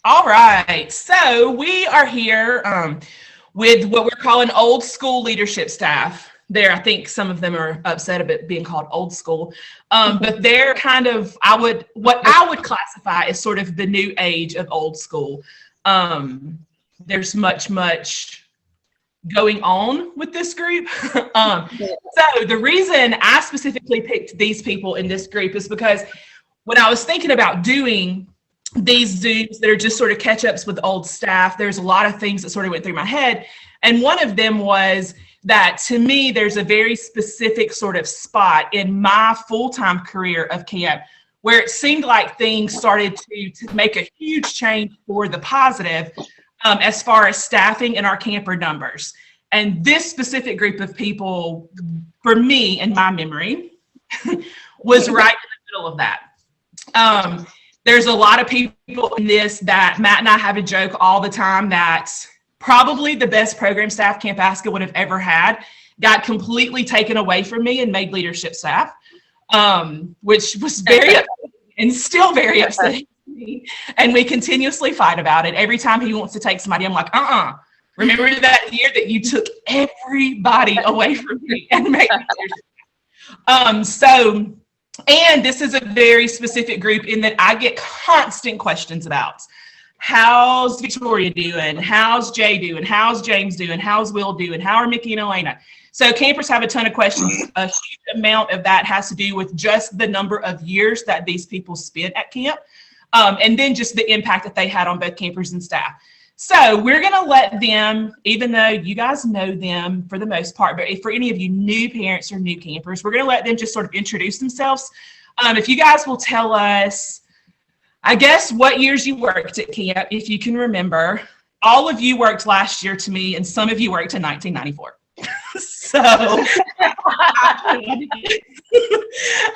All right. So we are here with what we're calling old school leadership staff. There, I think some of them are upset about being called old school, but they're kind of what I would classify as sort of the new age of old school. There's much going on with this group. So the reason I specifically picked these people in this group is because when I was thinking about doing these Zooms that are just sort of catch ups with old staff, there's a lot of things that sort of went through my head. And one of them was that to me, there's a very specific sort of spot in my full-time career of camp where it seemed like things started to make a huge change for the positive as far as staffing and our camper numbers. And this specific group of people, for me, in my memory, was right in the middle of that. There's a lot of people in this that Matt and I have a joke all the time that probably the best program staff Camp Ascot would have ever had got completely taken away from me and made leadership staff, which was very and still very upsetting to me. And we continuously fight about it. Every time he wants to take somebody, I'm like, remember that year that you took everybody away from me and made me leadership. And this is a very specific group in that I get constant questions about how's Victoria doing? How's Jay doing? How's James doing? How's Will doing? How are Mickey and Elena? So campers have a ton of questions. A huge amount of that has to do with just the number of years that these people spent at camp, and then just the impact that they had on both campers and staff. So we're going to let them, even though you guys know them for the most part, but if for any of you new parents or new campers, we're going to let them just sort of introduce themselves. If you guys will tell us, I guess, what years you worked at camp, if you can remember. All of you worked last year to me, and some of you worked in 1994. So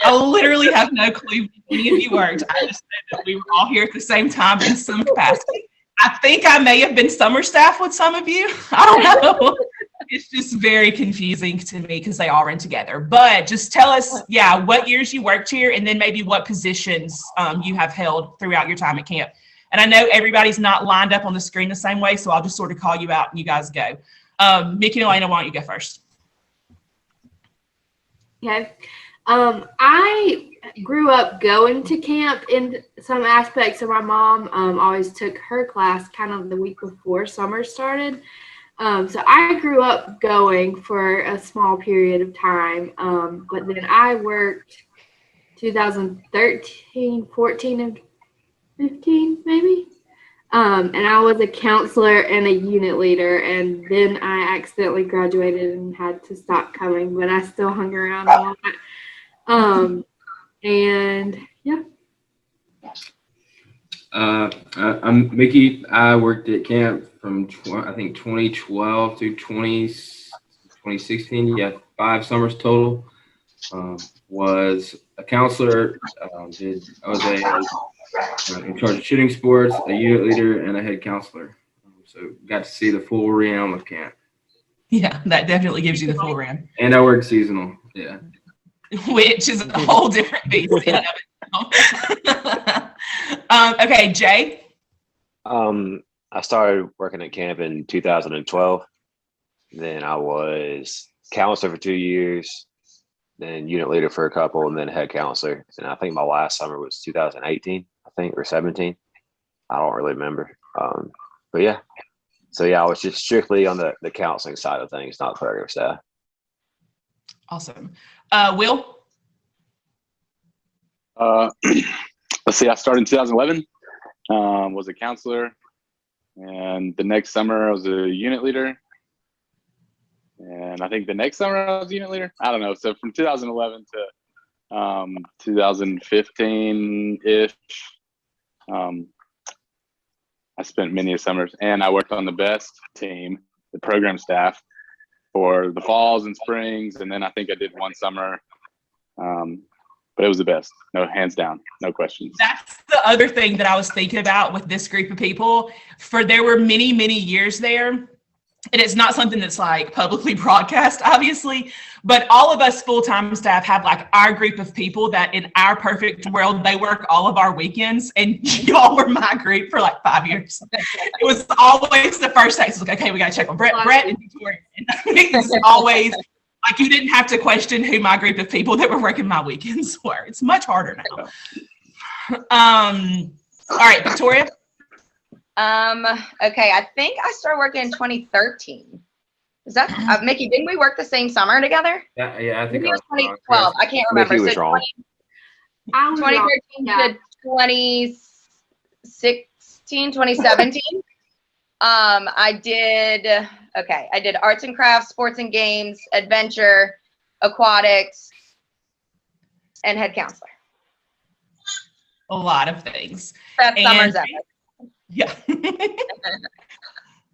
I literally have no clue if any of you worked. I just know that we were all here at the same time in some capacity. I think I may have been summer staff with some of you. I don't know. It's just very confusing to me because they all run together. But just tell us, what years you worked here and then maybe what positions you have held throughout your time at camp. And I know everybody's not lined up on the screen the same way, so I'll just sort of call you out and you guys go. Mickey and Elena, why don't you go first? Okay. I grew up going to camp in some aspects. So my mom always took her class kind of the week before summer started. So I grew up going for a small period of time. But then I worked 2013, 14, and 15 maybe. And I was a counselor and a unit leader, and then I accidentally graduated and had to stop coming, but I still hung around a lot. And yeah. I'm Mickey. I worked at camp from I think 2012 through 2016. Yeah, 5 summers total. Was a counselor. I was in charge of shooting sports, a unit leader, and a head counselor. So got to see the full realm of camp. Yeah, that definitely gives you the full realm. And I worked seasonal. Yeah. Which is a whole different beast in and of itself. Okay, Jay. I started working at camp in 2012. Then I was counselor for 2 years, then unit leader for a couple, and then head counselor. And I think my last summer was 2018, I think, or 17. I don't really remember. But yeah. So yeah, I was just strictly on the counseling side of things, not program staff. Awesome. Will? Let's see, I started in 2011, was a counselor, and the next summer I was a unit leader, and I think the next summer I was a unit leader. I don't know. So from 2011 to 2015-ish, I spent many summers, and I worked on the best team, the program staff, for the falls and springs, and then I think I did one summer, but it was the best. No, hands down, no questions. That's the other thing that I was thinking about with this group of people. There were many years there and it's not something that's like publicly broadcast, obviously, but all of us full-time staff have like our group of people that in our perfect world, they work all of our weekends, and y'all were my group for like 5 years. It was always the first text, like, okay, we got to check on Brett and Victoria. And it's always like, you didn't have to question who my group of people that were working my weekends were. It's much harder now. All right, Victoria. Okay, I think I started working in 2013. Is that Mickey? Didn't we work the same summer together? Yeah, I think Maybe it was I was wrong. 2012. I can't remember. Mickey was So wrong. 2013 to 2016, 2017. I did arts and crafts, sports and games, adventure, aquatics, and head counselor. A lot of things. Best summers ever. Yeah.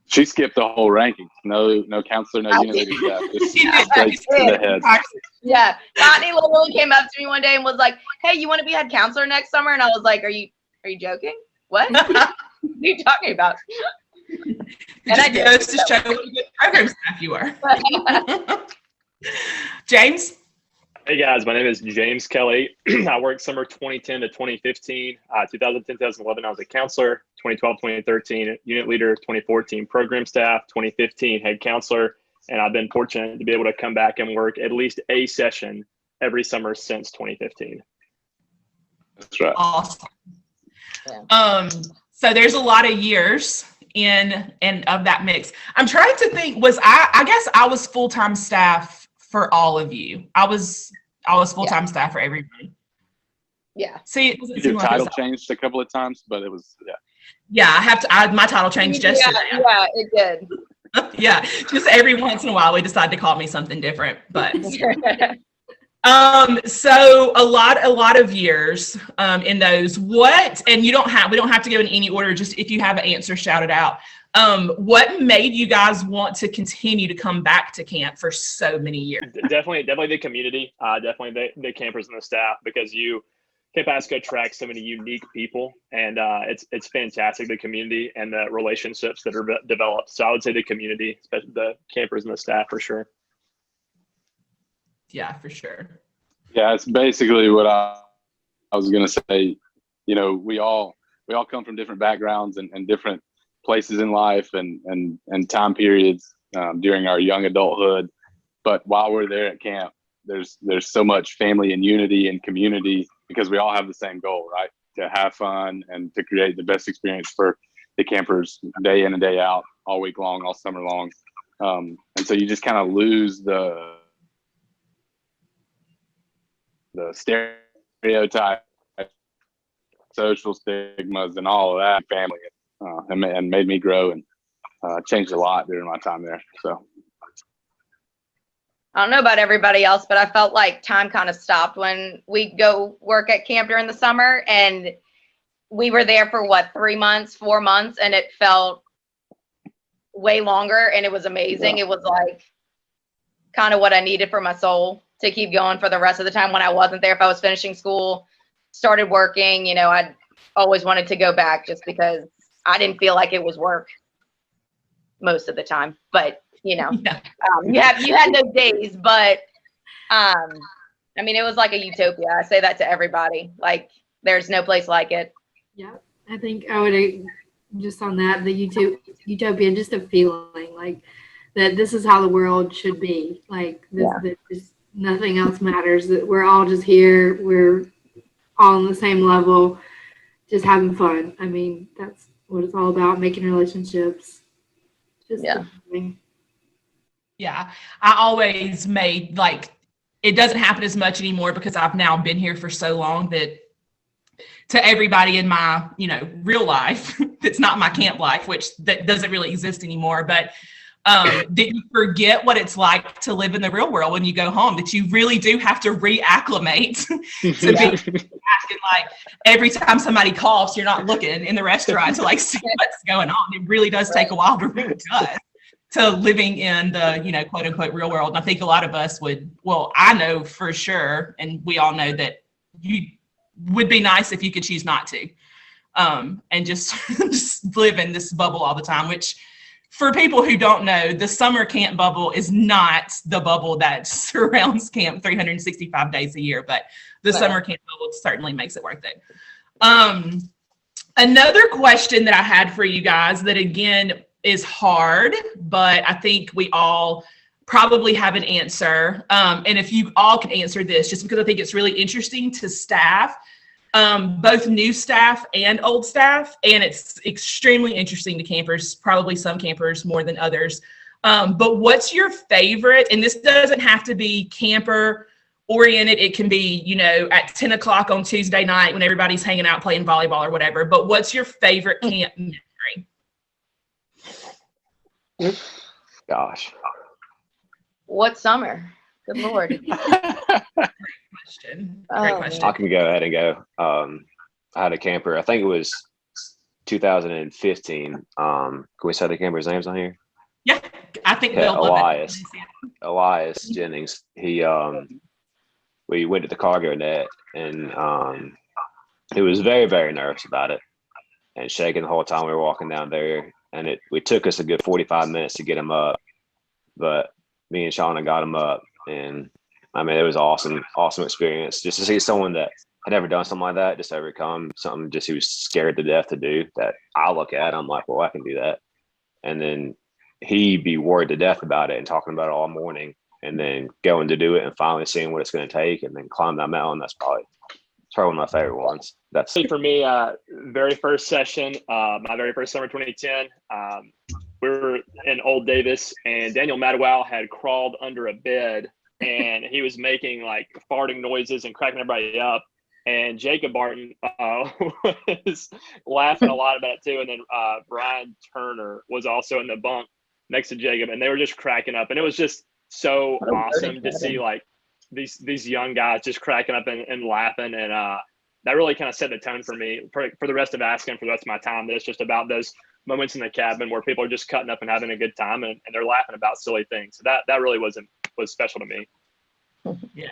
She skipped the whole rankings. No counselor, no unit leader staff. Just straight to the head. Yeah. Courtney literally came up to me one day and was like, "Hey, you want to be head counselor next summer?" And I was like, "Are you joking? What? What are you talking about?" And I did. Goes to show what a good program staff you are. James? Hey guys, my name is James Kelly. I worked summer 2010 to 2015. 2010, 2011, I was a counselor. 2012, 2013, unit leader. 2014, program staff. 2015, head counselor. And I've been fortunate to be able to come back and work at least a session every summer since 2015. That's right. Awesome. Yeah. So there's a lot of years in and of that mix. I'm trying to think, I guess I was full-time staff for all of you. I was full-time staff for everybody. Yeah. See, it doesn't Your seem like title it's- changed a couple of times, but it was, yeah. Yeah, my title changed yesterday. Yeah, it did. Yeah, just every once in a while we decide to call me something different, but so a lot of years in those. And we don't have to go in any order, just if you have an answer, shout it out. What made you guys want to continue to come back to camp for so many years? Definitely the community, definitely the campers and the staff, because Camp Pasco attracts so many unique people, and it's fantastic, the community and the relationships that are developed. So I would say the community, especially the campers and the staff, for sure. Yeah, for sure. Yeah, it's basically what I was going to say. You know, we all come from different backgrounds and different places in life and time periods during our young adulthood. But while we're there at camp, there's so much family and unity and community, because we all have the same goal, right? To have fun and to create the best experience for the campers day in and day out, all week long, all summer long. And so you just kind of lose the stereotype, social stigmas, and all of that. Family and made me grow and changed a lot during my time there. So I don't know about everybody else, but I felt like time kind of stopped when we go work at camp during the summer, and we were there for 4 months, and it felt way longer, and it was amazing. Yeah. It was like kind of what I needed for my soul to keep going for the rest of the time when I wasn't there. If I was finishing school, started working, I'd always wanted to go back, just because I didn't feel like it was work most of the time. But Yeah. you had those days, but it was like a utopia. I say that to everybody. Like, there's no place like it. Yeah, I think I would just on that, the utopia, just a feeling like that this is how the world should be. Like that just nothing else matters. That we're all just here. We're all on the same level, just having fun. I mean, that's what it's all about, making relationships. Just Yeah. Yeah, I always made it doesn't happen as much anymore because I've now been here for so long that to everybody in my, real life, that's not my camp life, which that doesn't really exist anymore. But that you forget what it's like to live in the real world when you go home, that you really do have to reacclimate to be asking, every time somebody coughs, you're not looking in the restaurant to see what's going on. It really does take a while to readjust to living in the, quote unquote real world. And I think a lot of us I know for sure, and we all know that you would be nice if you could choose not to, and just live in this bubble all the time, which for people who don't know, the summer camp bubble is not the bubble that surrounds camp 365 days a year, but the Right. summer camp bubble certainly makes it worth it. Another question that I had for you guys that again is hard, but I think we all probably have an answer. And if you all can answer this, just because I think it's really interesting to staff, both new staff and old staff, and it's extremely interesting to campers, probably some campers more than others. But what's your favorite, and this doesn't have to be camper oriented, it can be, you know, at 10 o'clock on Tuesday night when everybody's hanging out playing volleyball or whatever, but what's your favorite camp memory? Gosh. What summer? Good Lord. Question. Oh, Great man. question. I can go ahead and go. I had a camper. I think it was 2015. Can we say the camper's names on here? Yeah, I think Yeah, they'll love Elias. Elias Jennings. He we went to the cargo net, and he was very, very nervous about it and shaking the whole time we were walking down there. And we took us a good 45 minutes to get him up, but me and Shauna got him up, and I mean, it was awesome experience just to see someone that had never done something like that, just overcome something just he was scared to death to do. That I look at, I'm like, well, I can do that. And then he be worried to death about it and talking about it all morning, and then going to do it and finally seeing what it's going to take and then climb that mountain. That's probably one of my favorite ones. That's For me, very first session, my very first summer, 2010, we were in Old Davis, and Daniel Madwell had crawled under a bed, and he was making like farting noises and cracking everybody up. And Jacob Barton was laughing a lot about it too. And then Brian Turner was also in the bunk next to Jacob, and they were just cracking up. And it was just so awesome to see like these young guys just cracking up and laughing. And that really kind of set the tone for me for the rest of Askin, for the rest of my time. That it's just about those moments in the cabin where people are just cutting up and having a good time, and they're laughing about silly things. So that really was special to me. Yeah.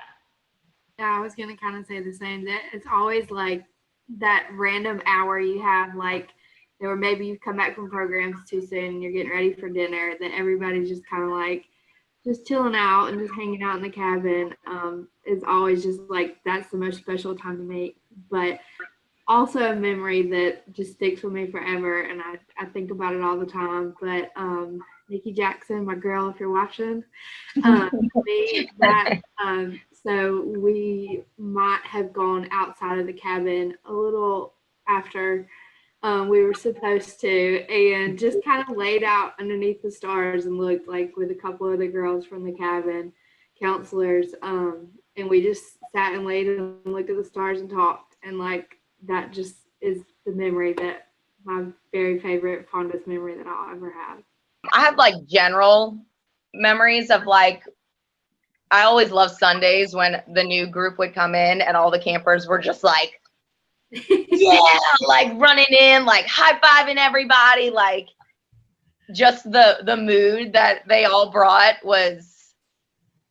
Yeah, I was gonna kind of say the same. That it's always like that random hour you have, like, or maybe you've come back from programs too soon and you're getting ready for dinner. Then everybody's just kind of like just chilling out and just hanging out in the cabin. Is always just like that's the most special time to me. But also a memory that just sticks with me forever, and I think about it all the time. But Nikki Jackson, my girl, if you're watching, so we might have gone outside of the cabin a little after we were supposed to, and just kind of laid out underneath the stars and looked like with a couple of the girls from the cabin counselors, and we just sat and laid and looked at the stars and talked, and like that just is the memory that my very favorite, fondest memory that I'll ever have. I have like general memories of like, I always loved Sundays when the new group would come in and all the campers were just like, yeah, like running in, like high-fiving everybody, like just the mood that they all brought was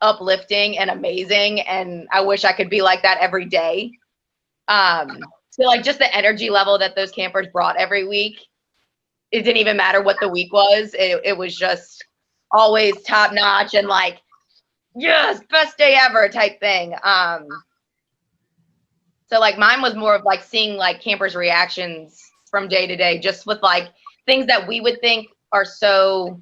uplifting and amazing, and I wish I could be like that every day. So like just the energy level that those campers brought every week, it didn't even matter what the week was, it was just always top notch and like, yes, best day ever type thing. So like mine was more of like seeing like campers' reactions from day to day, just with like things that we would think are so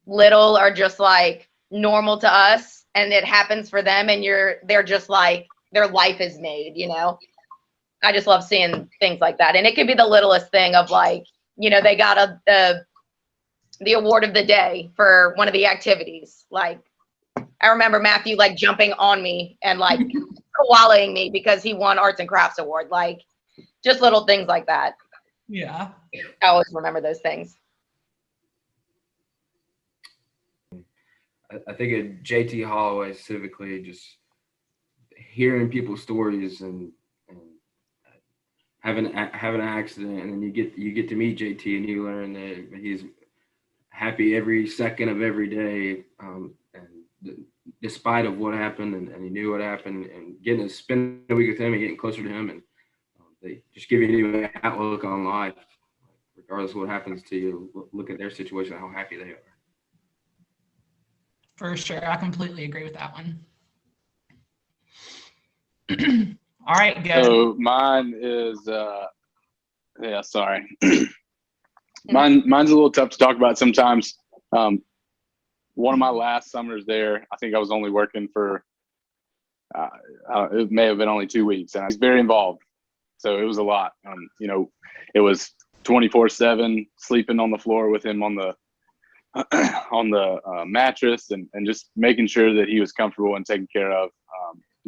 little or just like normal to us, and it happens for them, and they're just like their life is made, you know. I just love seeing things like that, and it could be the littlest thing of like, you know, they got the award of the day for one of the activities. Like I remember Matthew like jumping on me and like koalaing me because he won Arts and Crafts Award. Like just little things like that. Yeah. I always remember those things. I think at JT Holloway specifically, just hearing people's stories and having an accident, and then you get to meet JT and you learn that he's happy every second of every day, and despite of what happened, and he knew what happened, and getting to spend a week with him and getting closer to him, and they just give you a new outlook on life. regardless of what happens to you, look at their situation, how happy they are. For sure. I completely agree with that one. All right, go. So mine is, yeah, sorry. Mine's a little tough to talk about sometimes. One of my last summers there, I think I was only working for, it may have been only 2 weeks, and I was very involved. So it was a lot. You know, it was 24/7, sleeping on the floor with him on the mattress, and just making sure that he was comfortable and taken care of,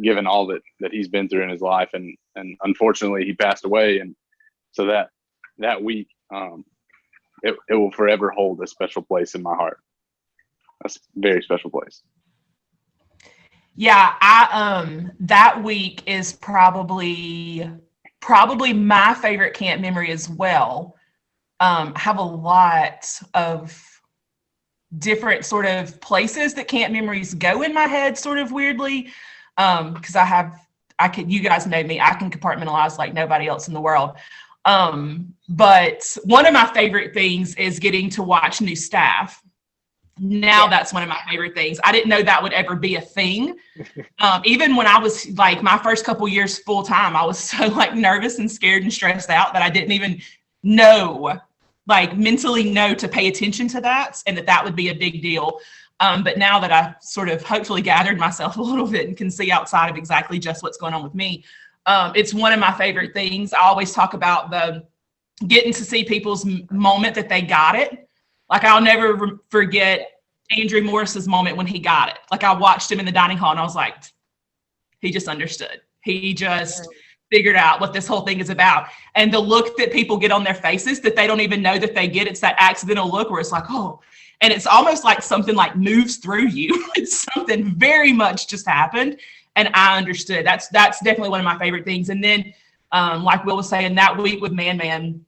given all that he's been through in his life. And unfortunately, he passed away. And so that week, it will forever hold a special place in my heart. That's a very special place. Yeah, that week is probably my favorite camp memory as well. I have a lot of different sort of places that camp memories go in my head, sort of weirdly, because you guys know me, I can compartmentalize like nobody else in the world. But one of my favorite things is getting to watch new staff. Now that's one of my favorite things. I didn't know that would ever be a thing. Even when I was like my first couple years full time, I was so like nervous and scared and stressed out that I didn't even mentally know to pay attention to that, and that would be a big deal. But now that I've sort of hopefully gathered myself a little bit and can see outside of exactly just what's going on with me, it's one of my favorite things. I always talk about the getting to see people's moment that they got it. Like I'll never forget Andrew Morris's moment when he got it. Like I watched him in the dining hall and I was like, he just understood. He just figured out what this whole thing is about. And the look that people get on their faces that they don't even know that they get, it's that accidental look where it's like, oh, and it's almost like something like moves through you. It's something very much just happened. And I understood. That's definitely one of my favorite things. And then like Will was saying, that week with Man Man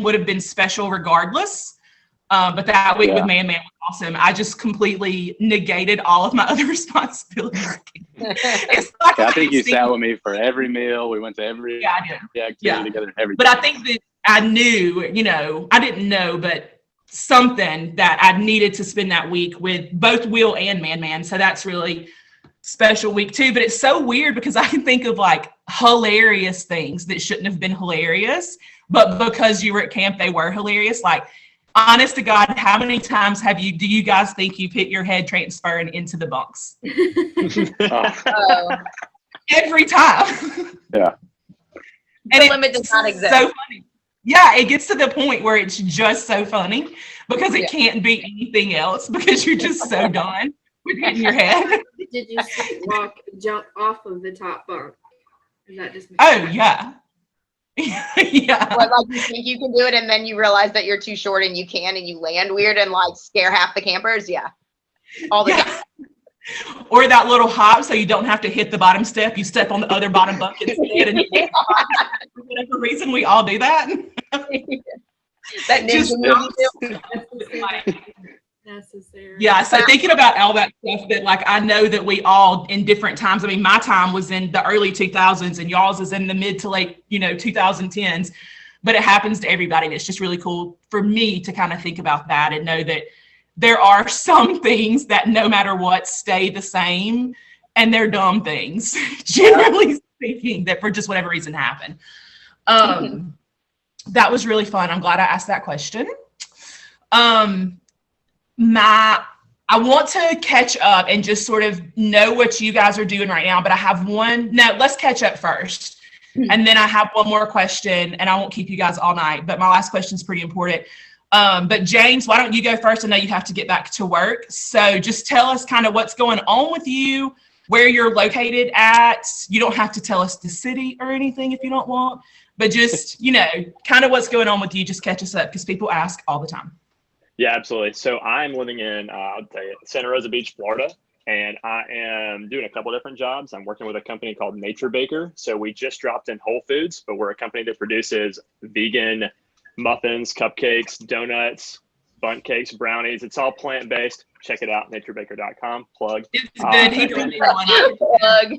would have been special regardless. But that week with Man Man was awesome. I just completely negated all of my other responsibilities. It's like I think you sat with me for every meal. We went to every activity together. Everything. But I think that I knew, I didn't know, but something that I needed to spend that week with both Will and Man Man. So that's really special week too. But it's so weird because I can think of like hilarious things that shouldn't have been hilarious, but because you were at camp, they were hilarious. Like, honest to God, how many times do you guys think you've hit your head transferring into the bunks? Every time. Yeah. And the limit does not exist. So funny. Yeah, it gets to the point where it's just so funny because it can't be anything else because you're just so done with hitting your head. Did you jump off of the top bunk? Is that just? Oh yeah. Yeah. But like you think you can do it and then you realize that you're too short and you can and you land weird and like scare half the campers. Yeah. All the time. Or that little hop so you don't have to hit the bottom step. You step on the other bottom bunk instead and you get for whatever reason we all do that. That ninja necessary. Yeah, so thinking about all that stuff that like I know that we all in different times, I mean my time was in the early 2000s and y'all's is in the mid to late 2010s, but it happens to everybody, and it's just really cool for me to kind of think about that and know that there are some things that no matter what stay the same, and they're dumb things generally speaking that for just whatever reason happen. That was really fun. I'm glad I asked that question. I want to catch up and just sort of know what you guys are doing right now, but I have let's catch up first. And then I have one more question, and I won't keep you guys all night, but my last question is pretty important. But James, why don't you go first? I know you have to get back to work. So just tell us kind of what's going on with you, where you're located at. You don't have to tell us the city or anything if you don't want, but just, kind of what's going on with you. Just catch us up because people ask all the time. Yeah, absolutely. So I'm living in, Santa Rosa Beach, Florida, and I am doing a couple different jobs. I'm working with a company called Nature Baker. So we just dropped in Whole Foods, but we're a company that produces vegan muffins, cupcakes, donuts, bundt cakes, brownies. It's all plant-based, check it out, naturebaker.com. Plug. It's good. He told me one. Plug.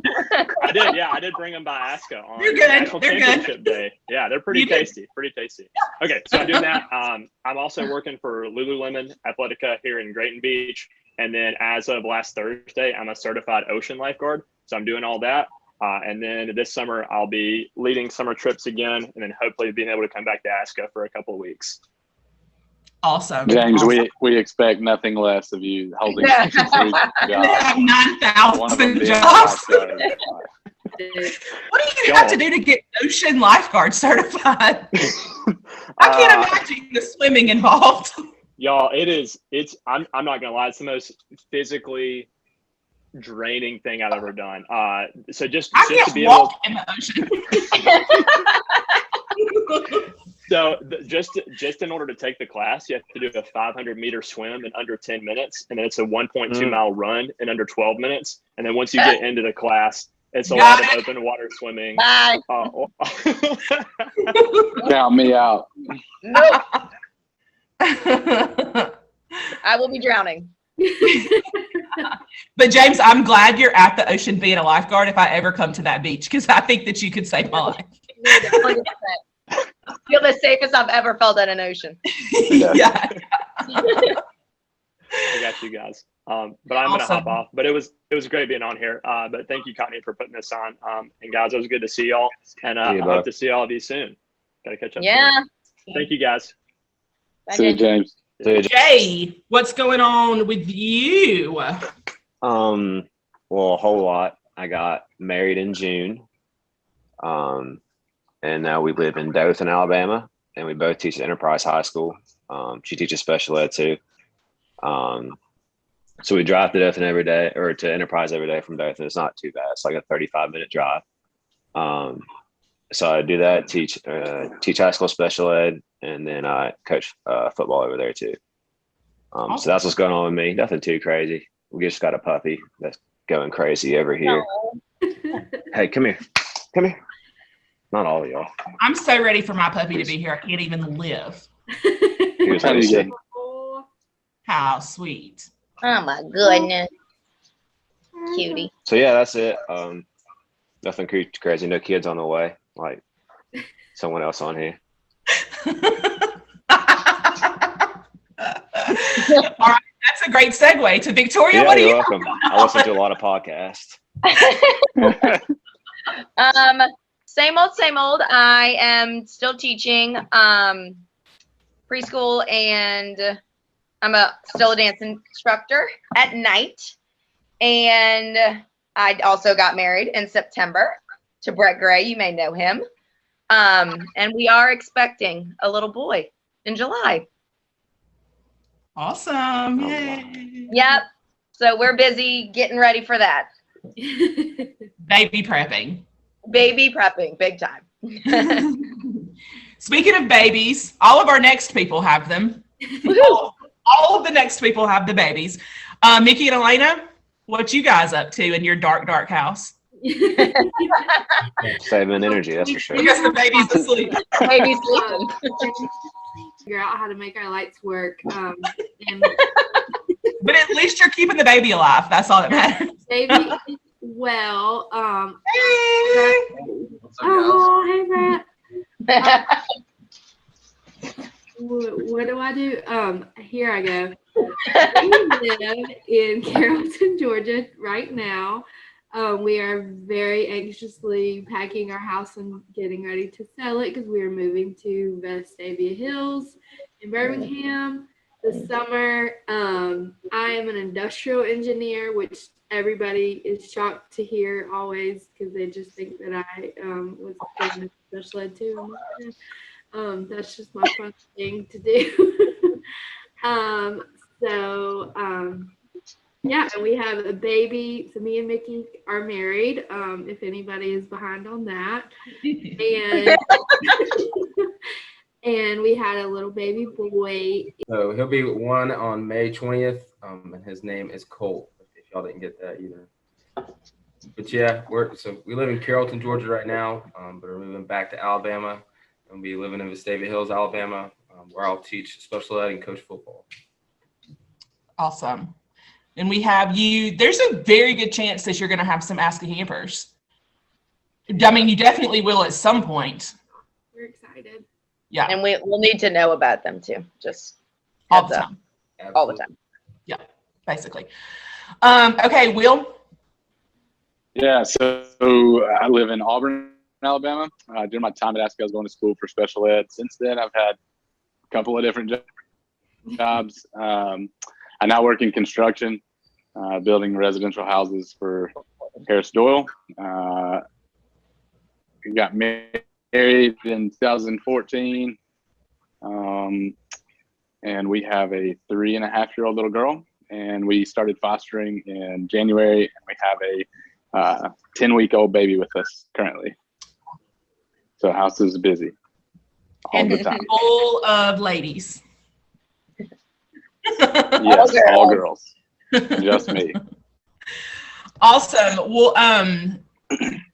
I did, yeah. I did bring them by ASCA on They're good. National They're good. Championship Day. Yeah, they're pretty You did. tasty. Pretty tasty. Okay, so I'm doing that. I'm also working for Lululemon Athletica here in Grayton Beach. And then as of last Thursday, I'm a certified ocean lifeguard. So I'm doing all that. And then this summer, I'll be leading summer trips again, and then hopefully being able to come back to ASCA for a couple of weeks. Awesome. James, Awesome. we expect nothing less of you holding Yeah. three And they jobs. have One of them 9,000 being a jobs. lifeguard. What do you have to do to get ocean lifeguard certified? I can't imagine the swimming involved. Y'all, I'm not gonna lie, it's the most physically draining thing I've ever done. So just I to can't be able, walk in the ocean. so just in order to take the class, you have to do a 500-meter swim in under 10 minutes, and then it's a 1.2 mile run in under 12 minutes. And then once you get into the class, it's a lot of open water swimming. Bye. Count me out. Nope. I will be drowning. But James, I'm glad you're at the ocean being a lifeguard if I ever come to that beach, because I think that you could save my life. 100%. Feel the safest I've ever felt in an ocean. Yeah. I got you guys. But I'm gonna hop off. But it was great being on here. But thank you, Connie, for putting this on. And guys, it was good to see y'all. And I hope to see all of you soon. Gotta catch up. Yeah. Soon. Thank you, guys. Bye, See you, James. James. Jay, what's going on with you? Well, a whole lot. I got married in June. And now we live in Dothan, Alabama, and we both teach at Enterprise High School. She teaches special ed too. So we drive to Dothan every day, or to Enterprise every day from Dothan. It's not too bad. It's like a 35-minute drive. So I do that, teach high school special ed, and then I coach football over there too. So that's what's going on with me. Nothing too crazy. We just got a puppy that's going crazy over here. Hey, come here. Come here. Not all of y'all. I'm so ready for my puppy to be here. I can't even live. Here's How do you get? How sweet. Oh my goodness. Cutie. So yeah, that's it. Nothing crazy. No kids on the way, like someone else on here. All right, that's a great segue to Victoria. Yeah, What do you're you? welcome. I listen to a lot of podcasts. Same old. I am still teaching preschool, and I'm still a dance instructor at night. And I also got married in September to Brett Gray. You may know him. And we are expecting a little boy in July. Awesome. Oh, Yay. Yep. So we're busy getting ready for that. Baby prepping. Baby prepping, big time. Speaking of babies, all of our next people have them. All of the next people have the babies. Mickey and Elena, what you guys up to in your dark house? Saving energy, that's for sure. I guess the baby's asleep. Baby sleeping. Figure out how to make our lights work. And But at least you're keeping the baby alive. That's all that matters. baby is well. Hey. Oh, hey, Brett. What do I do? Here I go. We live in Carrollton, Georgia right now. We are very anxiously packing our house and getting ready to sell it because we are moving to Vestavia Hills in Birmingham this summer. I am an industrial engineer, which everybody is shocked to hear always because they just think that I was going to special ed too. That's just my fun thing to do. Yeah, and we have a baby. So me and Mickey are married, if anybody is behind on that. And we had a little baby boy. So he'll be one on May 20th, and his name is Colt, if y'all didn't get that either. But yeah, we live in Carrollton, Georgia right now, but we're moving back to Alabama. I'll be living in Vestavia Hills, Alabama, where I'll teach special ed and coach football. Awesome. and we have you, there's a very good chance that you're going to have some Ask a Campers. I mean, you definitely will at some point. We're excited. Yeah, And we'll need to know about them too. Just all heads the up. time, All the time. basically. Okay, Will. Yeah, so I live in Auburn, Alabama. During my time at Ask, I was going to school for special ed. Since then, I've had a couple of different jobs. I now work in construction, building residential houses for Harris Doyle. We got married in 2014, and we have a 3.5-year-old little girl. And we started fostering in January, and we have a 10-week-old baby with us currently. So house is busy all the time. Full of ladies. Yes, all girls. Just me. Awesome. Well,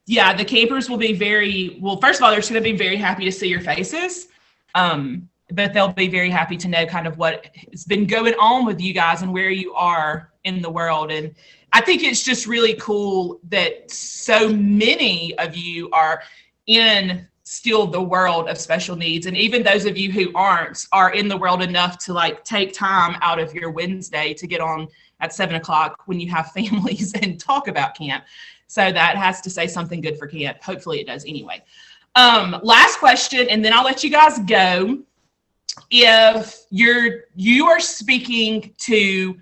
yeah, the campers will be first of all, they're just going to be very happy to see your faces. But they'll be very happy to know kind of what has been going on with you guys and where you are in the world. And I think it's just really cool that so many of you are in still the world of special needs. And even those of you who aren't are in the world enough to like take time out of your Wednesday to get on at 7:00 when you have families and talk about camp. So that has to say something good for camp. Hopefully it does anyway. Last question, and then I'll let you guys go. If you are speaking to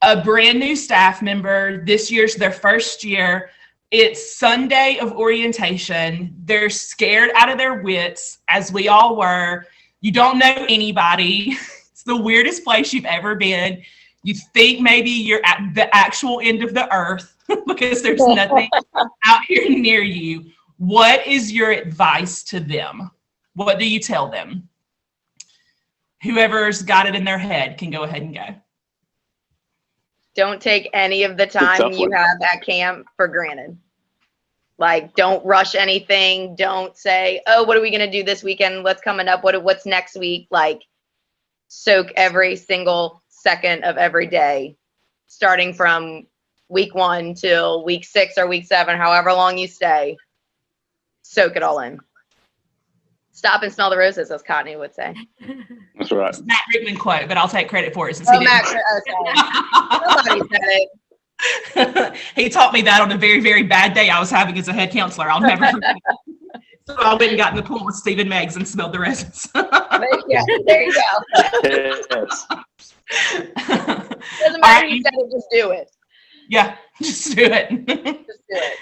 a brand new staff member, this year's their first year, it's Sunday of orientation, they're scared out of their wits, as we all were, you don't know anybody, it's the weirdest place you've ever been, you think maybe you're at the actual end of the earth because there's nothing out here near you. What is your advice to them? What do you tell them? Whoever's got it in their head can go ahead and go. Don't take any of the time tough you one. have at camp for granted. Like, don't rush anything. Don't say, oh, what are we going to do this weekend? What's coming up? What's next week? Like, soak every single second of every day, starting from week 1 till week 6 or week 7, however long you stay. Soak it all in. Stop and smell the roses, as Courtney would say. That's right. Matt Rickman quote, but I'll take credit for it since Oh, he Matt, didn't. somebody said it. He taught me that on a very, very bad day I was having as a head counselor. I'll never forget it. So I went and got in the pool with Stephen Meggs and smelled the rosins. There you go. Yes. Doesn't matter who said it, just do it. Yeah, just do it. Just do it.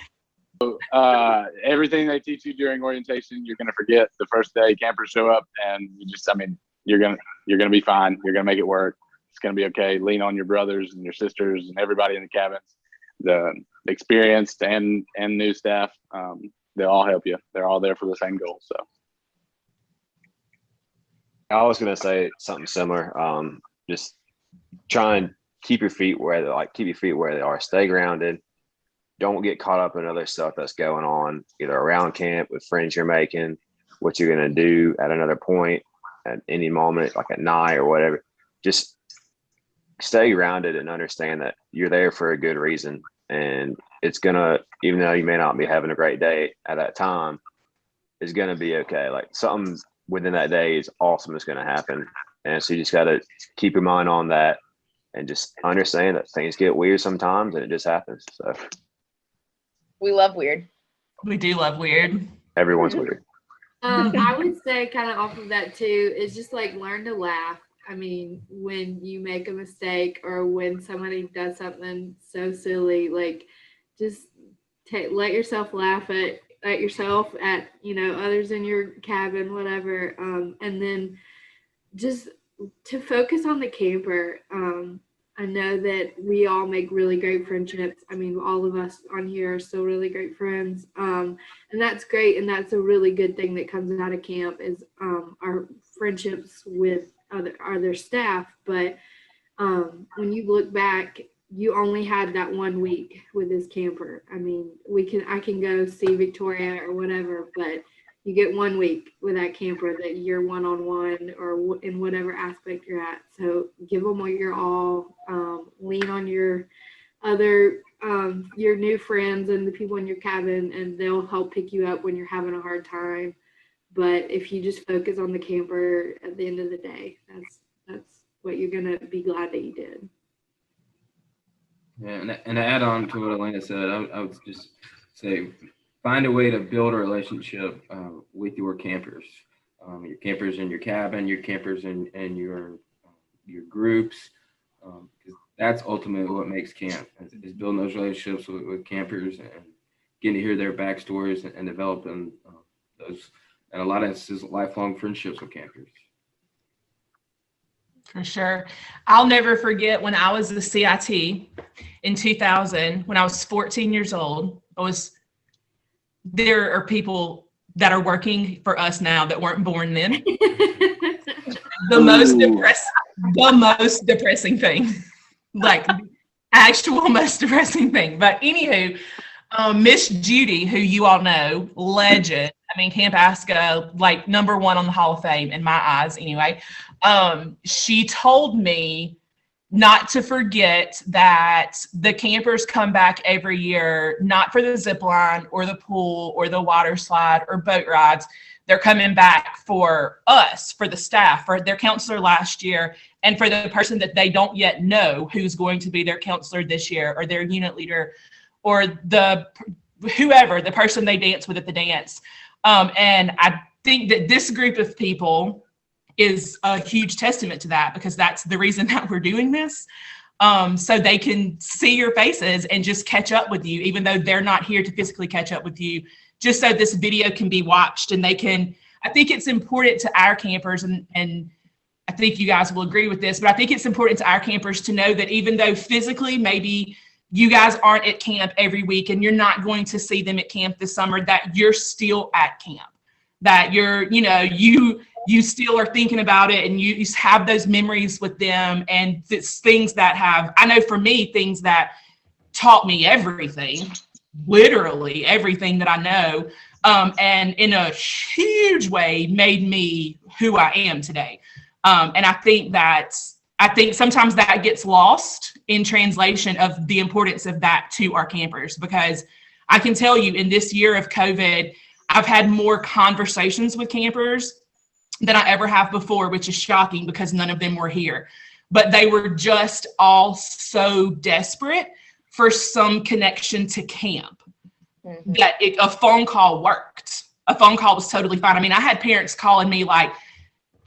Everything they teach you during orientation, you're gonna forget the first day. Campers show up, and you're gonna be fine. You're gonna make it work. It's gonna be okay. Lean on your brothers and your sisters and everybody in the cabins, the experienced and new staff. They'll all help you. They're all there for the same goal. So I was gonna say something similar. Just try and keep your feet where they are. Stay grounded. Don't get caught up in other stuff that's going on, either around camp, with friends you're making, what you're gonna do at another point, at any moment, like at night or whatever. Just stay grounded and understand that you're there for a good reason, and it's gonna, even though you may not be having a great day at that time, it's gonna be okay. Like something within that day is awesome is gonna happen, and so you just gotta keep your mind on that and just understand that things get weird sometimes, and it just happens. So We love weird. We do love weird. everyone's weird. I would say kind of off of that too, is just like learn to laugh. I mean, when you make a mistake or when somebody does something so silly, like just let yourself laugh at yourself, at, others in your cabin, whatever. And then just to focus on the camper. I know that we all make really great friendships. I mean, all of us on here are still really great friends. And that's great. And that's a really good thing that comes out of camp is our friendships with other staff. But when you look back, you only had that 1 week with this camper. I mean, I can go see Victoria or whatever, but You get 1 week with that camper that you're one-on-one or in whatever aspect you're at. So give them your all. Lean on your your new friends and the people in your cabin, and they'll help pick you up when you're having a hard time. But if you just focus on the camper at the end of the day, that's what you're gonna be glad that you did. Yeah, and to add on to what Elena said, I would just say find a way to build a relationship with your campers in your cabin, your campers in your groups. That's ultimately what makes camp is building those relationships with campers and getting to hear their backstories and developing those. And a lot of this is lifelong friendships with campers. For sure. I'll never forget when I was the CIT in 2000, when I was 14 years old. There are people that are working for us now that weren't born then. The most depressing thing, like actual most depressing thing. But anywho, Miss Judy, who you all know, legend. I mean, Camp Asca, like #1 on the Hall of Fame in my eyes anyway. She told me not to forget that the campers come back every year, not for the zip line or the pool or the water slide or boat rides. They're coming back for us, for the staff, for their counselor last year, and for the person that they don't yet know who's going to be their counselor this year, or their unit leader, or the person they dance with at the dance. And I think that this group of people is a huge testament to that, because that's the reason that we're doing this. So they can see your faces and just catch up with you, even though they're not here to physically catch up with you, just so this video can be watched. And I think it's important to our campers, and I think you guys will agree with this, but I think it's important to our campers to know that even though physically maybe you guys aren't at camp every week and you're not going to see them at camp this summer, that you're still at camp, that you still are thinking about it, and you have those memories with them. And it's things that I know for me, things that taught me everything, literally everything that I know, and in a huge way made me who I am today. And I think sometimes that gets lost in translation of the importance of that to our campers, because I can tell you in this year of COVID, I've had more conversations with campers than I ever have before, which is shocking because none of them were here. But they were just all so desperate for some connection to camp that a phone call worked. A phone call was totally fine. I mean, I had parents calling me like,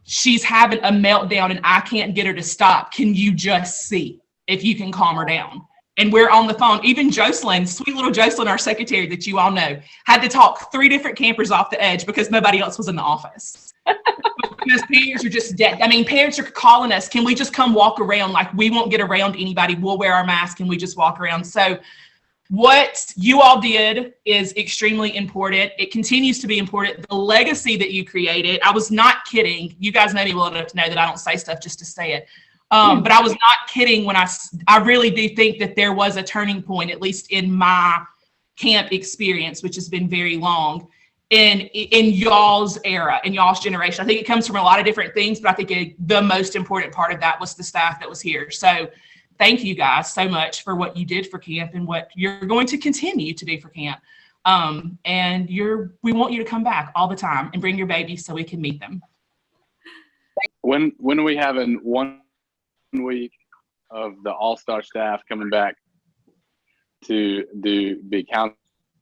she's having a meltdown and I can't get her to stop. Can you just see if you can calm her down? And we're on the phone. Even Jocelyn, sweet little Jocelyn, our secretary that you all know, had to talk 3 different campers off the edge because nobody else was in the office. Because parents are just dead. I mean, parents are calling us, can we just come walk around? Like, we won't get around anybody. We'll wear our mask and we just walk around. So what you all did is extremely important. It continues to be important. The legacy that you created, I was not kidding. You guys know me well enough to know that I don't say stuff just to say it. But I was not kidding when I really do think that there was a turning point, at least in my camp experience, which has been very long, in y'all's era, in y'all's generation. I think it comes from a lot of different things, but I think the most important part of that was the staff that was here. So thank you guys so much for what you did for camp and what you're going to continue to do for camp. And we want you to come back all the time and bring your babies so we can meet them. When are we having 1 week of the all-star staff coming back to be counselors?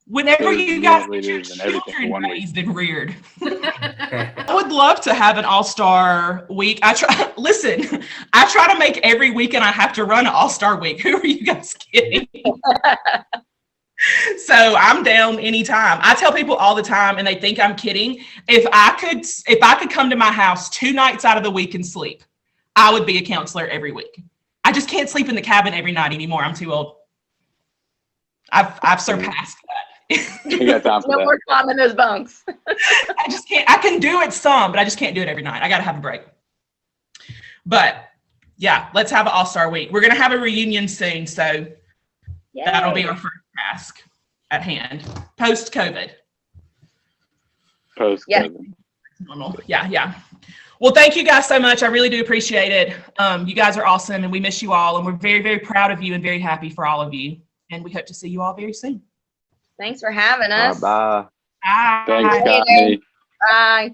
Whenever you guys get your children raised and reared. I would love to have an all-star week. I try to make every weekend I have to run an all-star week. Who are you guys kidding? So I'm down anytime. I tell people all the time, and they think I'm kidding. If I could come to my house 2 nights out of the week and sleep, I would be a counselor every week. I just can't sleep in the cabin every night anymore. I'm too old. I've surpassed that. You got time for no that. more climbing those bunks. I just can't. I can do it some, but I just can't do it every night. I got to have a break. But yeah, let's have an all-star week. We're going to have a reunion soon, so that'll be our first task at hand, post-COVID. Post Yeah. COVID. Normal. Yeah. Well, thank you guys so much. I really do appreciate it. You guys are awesome, and we miss you all, and we're very, very proud of you and very happy for all of you. And we hope to see you all very soon. Thanks for having us. Bye. Bye. Thanks, Later. Connie. Bye.